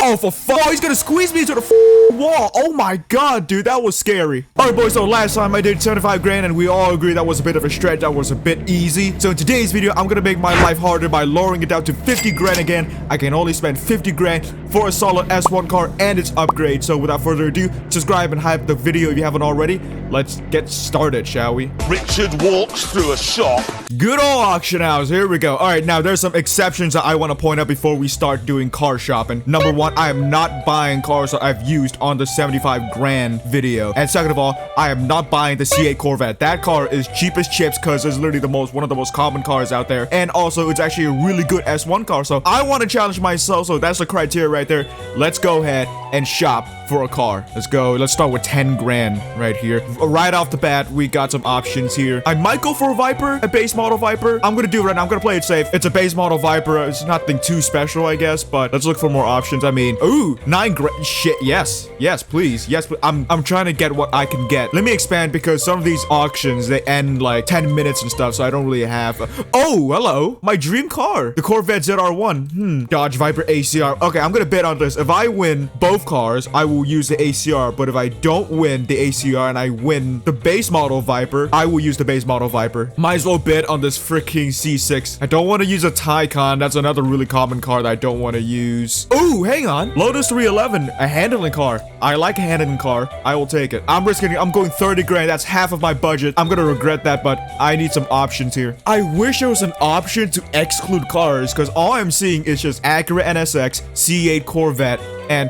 Oh, for fuck. Oh, he's gonna squeeze me into the wall. Oh my god, dude, that was scary. All right, boys, so last time I did 75 grand, and we all agree that was a bit of a stretch. That was a bit easy. So in today's video, I'm gonna make my life harder by lowering it down to 50 grand again. I can only spend 50 grand for a solid S1 car and its upgrade. So without further ado, subscribe and hype the video if you haven't already. Let's get started, shall we? Richard walks through a shop. Good old auction house. Here we go. All right, now there's some exceptions that I want to point out before we start doing car shopping. Number one, I am not buying cars that I've used on the 75 grand video. And second of all, I am not buying the C8 Corvette. That car is cheap as chips because it's literally one of the most common cars out there. And also, it's actually a really good S1 car. So I want to challenge myself. So that's the criteria right there. Let's go ahead and shop for a car. Let's go. Let's start with 10 grand right here. Right off the bat, we got some options here. I might go for a Viper, a base model Viper. I'm gonna do it right now. I'm gonna play it safe. It's a base model Viper. It's nothing too special, I guess, but let's look for more options. I mean, ooh, 9 grand. Shit, yes. Yes, please. Yes, please. I'm trying to get what I can get. Let me expand because some of these auctions, they end like 10 minutes and stuff, so I don't really have. Oh, hello. My dream car. The Corvette ZR1. Dodge Viper ACR. Okay, I'm gonna bet on this. If I win both cars, I will use the ACR, but if I don't win the ACR and I win the base model Viper, I will use the base model Viper. Might as well bet on this freaking C6. I don't want to use a Taycan. That's another really common car that I don't want to use. Ooh, hang on. Lotus 311, a handling car. I like a handling car. I will take it. I'm going 30 grand. That's half of my budget. I'm gonna regret that, but I need some options here. I wish there was an option to exclude cars, because all I'm seeing is just Acura NSX, C8 Corvette, and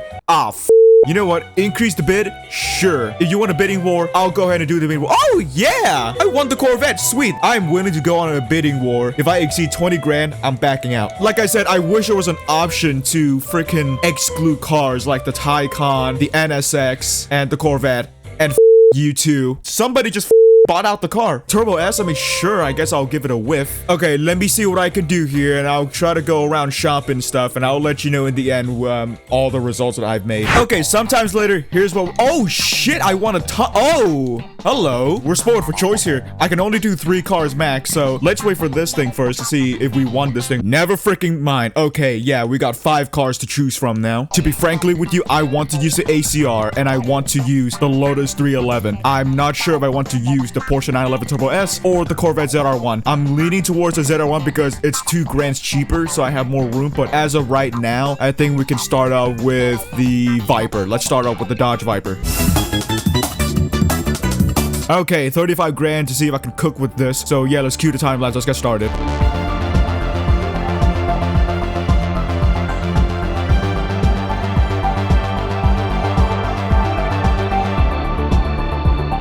you know what? Increase the bid? Sure. If you want a bidding war, I'll go ahead and do the bidding war. Oh, yeah! I won the Corvette. Sweet. I'm willing to go on a bidding war. If I exceed 20 grand, I'm backing out. Like I said, I wish there was an option to freaking exclude cars like the Taycan, the NSX, and the Corvette. And you too. Somebody just bought out the car. Turbo S, I mean, sure, I guess I'll give it a whiff. Okay, let me see what I can do here, and I'll try to go around shopping stuff, and I'll let you know in the end all the results that I've made. Okay, sometimes later, here's what— oh, shit, I want to— oh, hello. We're spoiled for choice here. I can only do 3 cars max, so let's wait for this thing first to see if we won this thing. Never freaking mind. Okay, yeah, we got 5 cars to choose from now. To be frankly with you, I want to use the ACR, and I want to use the Lotus 311. I'm not sure if I want to use the Porsche 911 Turbo S or the Corvette ZR1. I'm leaning towards the ZR1 because it's 2 grand cheaper, so I have more room. But as of right now, I think we can start out with the Viper. Let's start out with the Dodge Viper. Okay, 35 grand to see if I can cook with this. So yeah, let's cue the timelines. Let's get started.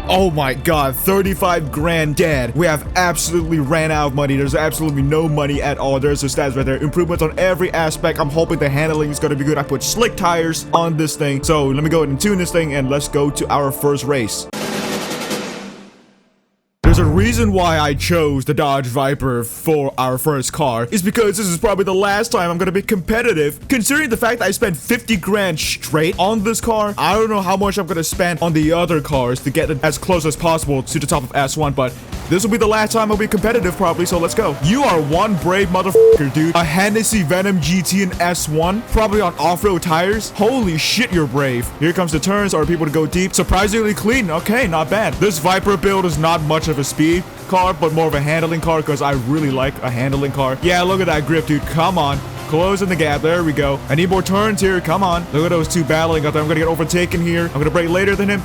Oh my god, 35 grand dead. We have absolutely ran out of money. There's absolutely no money at all. There's the stats right there. Improvements on every aspect. I'm hoping the handling is going to be good. I put slick tires on this thing. So let me go ahead and tune this thing and let's go to our first race. There's a reason why I chose the Dodge Viper for our first car is because this is probably the last time I'm gonna be competitive. Considering the fact that I spent 50 grand straight on this car, I don't know how much I'm gonna spend on the other cars to get it as close as possible to the top of S1, but this will be the last time I'll be competitive probably, so let's go. You are one brave motherfucker, dude. A Hennessy Venom GT in S1, probably on off-road tires. Holy shit, you're brave. Here comes the turns. Are people to go deep? Surprisingly clean. Okay, not bad. This Viper build is not much of a speed car, but more of a handling car because I really like a handling car. Yeah, look at that grip, dude. Come on. Closing the gap. There we go. I need more turns here. Come on. Look at those 2 battling out there. I'm gonna get overtaken here. I'm gonna brake later than him.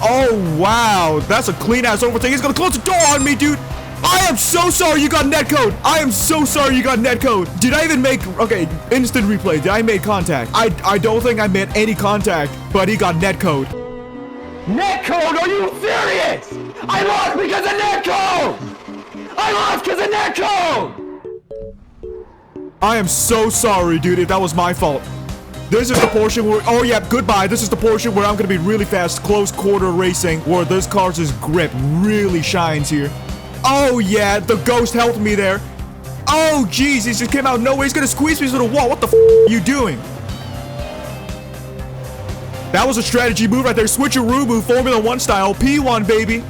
Oh, wow. That's a clean-ass overtake. He's gonna close the door on me, dude. I am so sorry you got netcode. I am so sorry you got netcode. Did I even make— okay, instant replay. Did I make contact? I don't think I made any contact, but he got netcode. Netcode? Are you serious? I lost because of netcode! I lost because of netcode! I am so sorry, dude, if that was my fault. This is the portion where— oh yeah, goodbye. This is the portion where I'm gonna be really fast, close quarter racing, where this car's grip really shines here. Oh yeah, the ghost helped me there. Oh jeez, he just came out. No way, he's gonna squeeze me to the wall. What the f are you doing? That was a strategy move right there. Switcheroo move, Formula 1 style. P1, baby.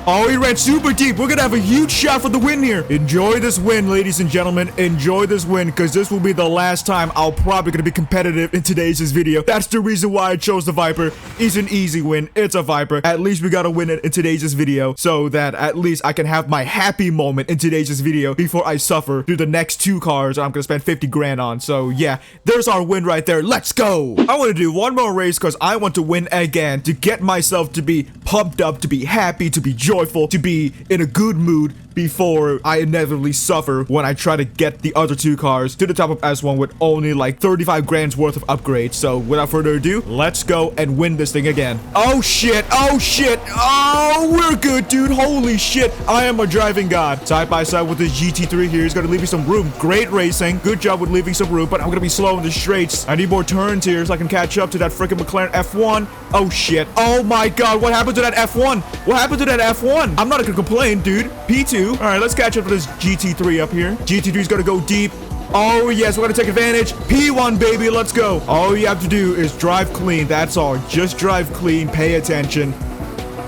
Oh, he ran super deep. We're gonna have a huge shot for the win here. Enjoy this win, ladies and gentlemen. Enjoy this win, because this will be the last time I'll probably gonna be competitive in today's video. That's the reason why I chose the Viper. It's an easy win. It's a Viper. At least we gotta win it in today's video, so that at least I can have my happy moment in today's video before I suffer through the next 2 cars I'm gonna spend 50 grand on. So yeah, there's our win right there. Let's go. I want to do one more race because I want to win again, to get myself to be pumped up, to be happy, to be joyful, to be in a good mood before I inevitably suffer when I try to get the other 2 cars to the top of S1 with only like 35 grand's worth of upgrades. So without further ado, let's go and win this thing again. Oh shit, oh shit, oh, we're good, dude. Holy shit, I am a driving god. Side by side with this GT3 here. He's gonna leave me some room. Great racing, good job with leaving some room, but I'm gonna be slow in the straights. I need more turns here so I can catch up to that freaking McLaren F1. Oh shit, oh my god, what happened to that F1? What happened to that F1? I'm not gonna complain, dude. P2. All right, let's catch up to this GT3 up here. GT3 is gonna go deep. Oh yes, we're gonna take advantage. P1, baby, let's go. All you have to do is drive clean. That's all. Just drive clean. Pay attention.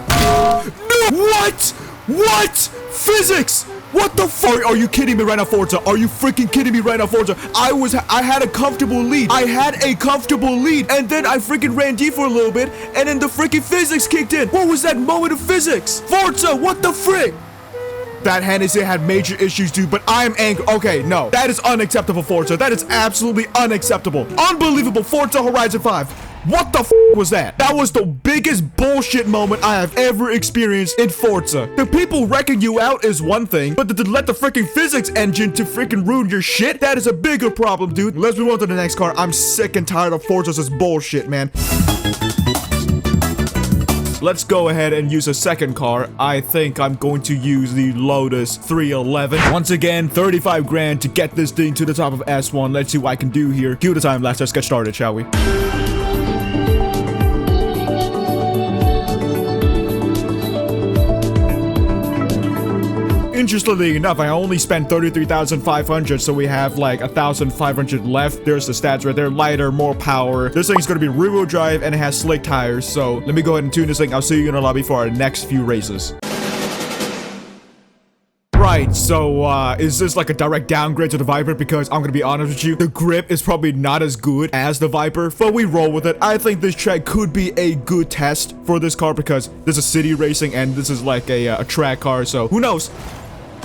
No! What? What? Physics? What the fuck? Are you kidding me right now, Forza? Are you freaking kidding me right now, Forza? I had a comfortable lead. I had a comfortable lead. And then I freaking ran deep for a little bit. And then the freaking physics kicked in. What was that moment of physics? Forza, what the frick? That Hennessy had major issues, dude, but I am angry. Okay, no. That is unacceptable, Forza. That is absolutely unacceptable. Unbelievable, Forza Horizon 5. What the f was that? That was the biggest bullshit moment I have ever experienced in Forza. The people wrecking you out is one thing, but to let the freaking physics engine to freaking ruin your shit, that is a bigger problem, dude. Let's move on to the next car. I'm sick and tired of Forza's bullshit, man. Let's go ahead and use a second car. I think I'm going to use the Lotus 311. Once again, 35 grand to get this thing to the top of S1. Let's see what I can do here. Cue the time lapse. Let's get started, shall we? Interestingly enough, I only spent 33,500, so we have like 1,500 left. There's the stats right there. Lighter, more power. This thing's gonna be rear-wheel drive, and it has slick tires. So let me go ahead and tune this thing. I'll see you in the lobby for our next few races. Right, so is this like a direct downgrade to the Viper? Because I'm gonna be honest with you, the grip is probably not as good as the Viper, but we roll with it. I think this track could be a good test for this car because this is city racing and this is like a track car, so who knows?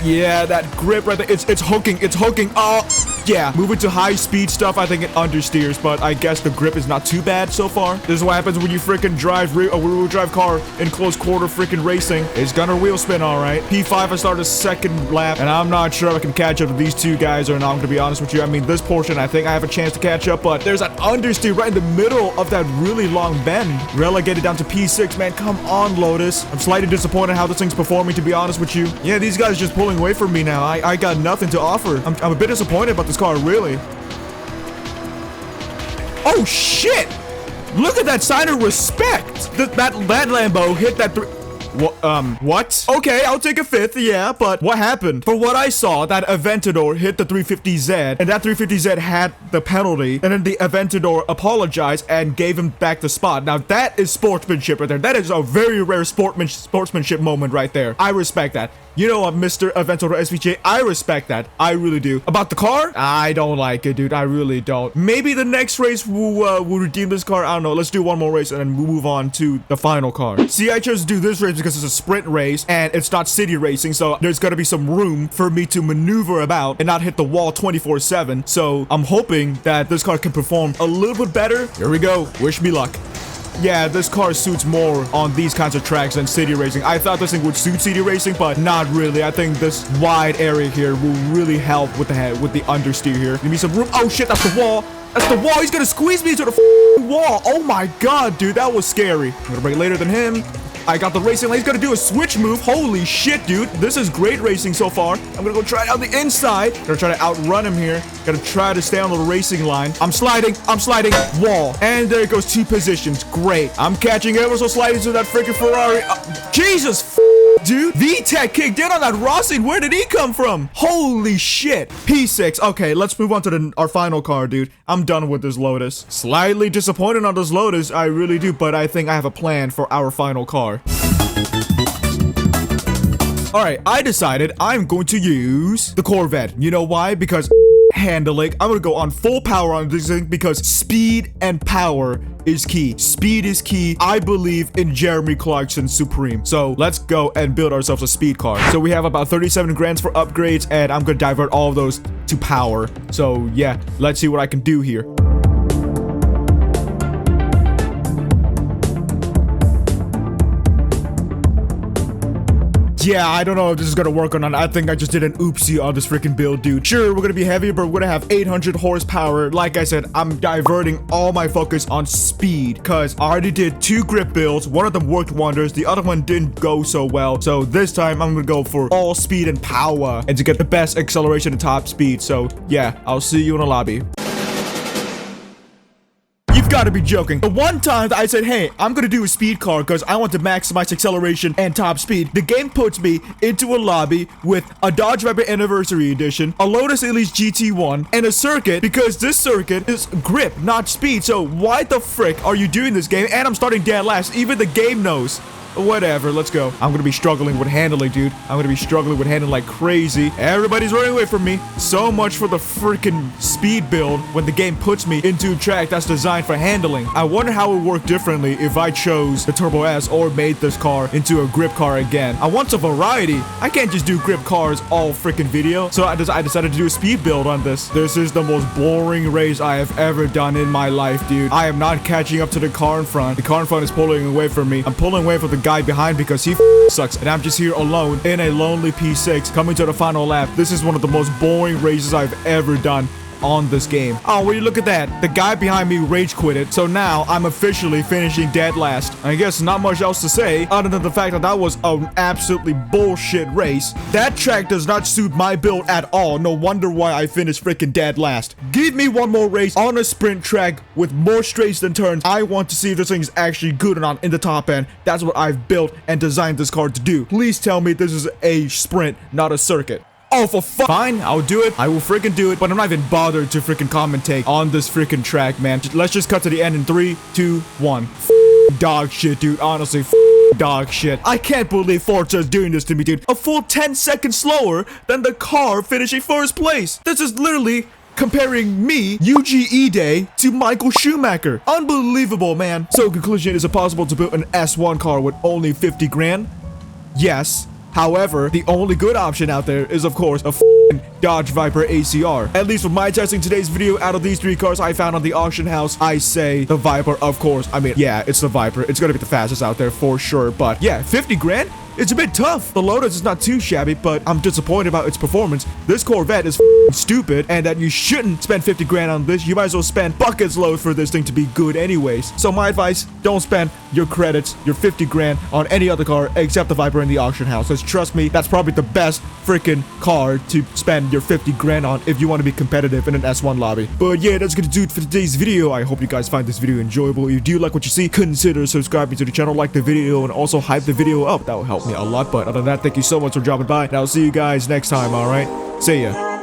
Yeah, that grip right there, it's hooking, oh, yeah. Moving to high-speed stuff, I think it understeers, but I guess the grip is not too bad so far. This is what happens when you freaking drive a rear-wheel drive car in close quarter freaking racing. It's gonna wheel spin, all right. P5, I started a second lap, and I'm not sure if I can catch up to these 2 guys or not, I'm gonna be honest with you. I mean, this portion, I think I have a chance to catch up, but there's an understeer right in the middle of that really long bend. Relegated down to P6, man, come on, Lotus. I'm slightly disappointed how this thing's performing, to be honest with you. Yeah, these guys just pulling away from me now. I got nothing to offer. I'm a bit disappointed about this car, really. Oh shit! Look at that sign of respect. That Lambo hit that what? Okay, I'll take a 5th, yeah, but what happened? For what I saw, that Aventador hit the 350Z, and that 350Z had the penalty, and then the Aventador apologized and gave him back the spot. Now, that is sportsmanship right there. That is a very rare sportsmanship moment right there. I respect that. You know what, Mr. Aventador SVJ, I respect that. I really do. About the car? I don't like it, dude. I really don't. Maybe the next race will redeem this car. I don't know. Let's do one more race and then we'll move on to the final car. See, I chose to do this race because it's a sprint race and it's not city racing, so there's gonna be some room for me to maneuver about and not hit the wall 24/7. So I'm hoping that this car can perform a little bit better. Here we go. Wish me luck. Yeah, this car suits more on these kinds of tracks than city racing. I thought this thing would suit city racing, but not really. I think this wide area here will really help with the understeer here. Give me some room. Oh shit, that's the wall. That's the wall. He's gonna squeeze me into the wall. Oh my god, dude, that was scary. I'm gonna brake later than him. I got the racing lane. He's gonna do a switch move. Holy shit, dude. This is great racing so far. I'm gonna go try it on the inside. Gonna try to outrun him here. Gonna try to stay on the racing line. I'm sliding. Wall. And there it goes, 2 positions. Great. I'm catching ever so slightly to that freaking Ferrari. Jesus, dude. VTEC kicked in on that Rossi. Where did he come from? Holy shit. P6. Okay, let's move on to our final car, dude. I'm done with this Lotus. Slightly disappointed on this Lotus. I really do, but I think I have a plan for our final car. All right, I decided I'm going to use the Corvette. You know why? Because handling. I'm gonna go on full power on this thing because speed and power is key. Speed is key. I believe in Jeremy Clarkson Supreme. So let's go and build ourselves a speed car. So we have about 37 grand for upgrades, and I'm gonna divert all of those to power. So yeah, let's see what I can do here. Yeah, I don't know if this is gonna work or not. I think I just did an oopsie on this freaking build, dude. Sure, we're gonna be heavy, but we're gonna have 800 horsepower. Like I said, I'm diverting all my focus on speed because I already did 2 grip builds. One of them worked wonders. The other one didn't go so well. So this time I'm gonna go for all speed and power and to get the best acceleration and top speed. So yeah, I'll see you in the lobby. You've got to be joking. The one time that I said, hey, I'm gonna do a speed car because I want to maximize acceleration and top speed, the game puts me into a lobby with a Dodge Viper Anniversary Edition, a Lotus Elise GT1, and a circuit because this circuit is grip, not speed. So why the frick are you doing this game? And I'm starting dead last. Even the game knows. Whatever, let's go. I'm gonna be struggling with handling, dude. I'm gonna be struggling with handling like crazy. Everybody's running away from me. So much for the freaking speed build when the game puts me into a track that's designed for handling. I wonder how it would work differently if I chose the Turbo S or made this car into a grip car again. I want some variety. I can't just do grip cars all freaking video. So I decided to do a speed build on this. This is the most boring race I have ever done in my life, dude. I am not catching up to the car in front. The car in front is pulling away from me. I'm pulling away from the guy behind because he sucks, and I'm just here alone in a lonely P6 coming to the final lap. This is one of the most boring races I've ever done on this game. Oh, will you look at that? The guy behind me rage quitted, so now I'm officially finishing dead last. I guess not much else to say other than the fact that that was an absolutely bullshit race. That track does not suit my build at all. No wonder why I finished freaking dead last. Give me one more race on a sprint track with more straights than turns. I want to see if this thing is actually good or not in the top end. That's what I've built and designed this car to do. Please tell me this is a sprint, not a circuit. Oh, for fine, I'll do it. I will freaking do it, but I'm not even bothered to freaking commentate on this freaking track, man. Let's just cut to the end in 3, 2, 1. Dog shit, dude. Honestly, dog shit. I can't believe Forza is doing this to me, dude. A full 10 seconds slower than the car finishing first place. This is literally comparing me, UGE Day, to Michael Schumacher. Unbelievable, man. So, conclusion, is it possible to build an S1 car with only 50 grand? Yes. However, the only good option out there is, of course, a Dodge Viper ACR. At least with my testing today's video, out of these 3 cars I found on the auction house, I say the Viper, of course. I mean, yeah, it's the Viper. It's gonna be the fastest out there for sure. But yeah, 50 grand? It's a bit tough. The Lotus is not too shabby, but I'm disappointed about its performance. This Corvette is stupid, and that you shouldn't spend 50 grand on this. You might as well spend buckets loads for this thing to be good anyways. So my advice, don't spend your credits, your 50 grand on any other car except the Viper in the auction house. Because trust me, that's probably the best freaking car to spend your 50 grand on if you want to be competitive in an S1 lobby. But yeah, that's gonna do it for today's video. I hope you guys find this video enjoyable. If you do like what you see, consider subscribing to the channel, like the video, and also hype the video up. That will help me a lot. But other than that, thank you so much for dropping by, and I'll see you guys next time. All right, see ya.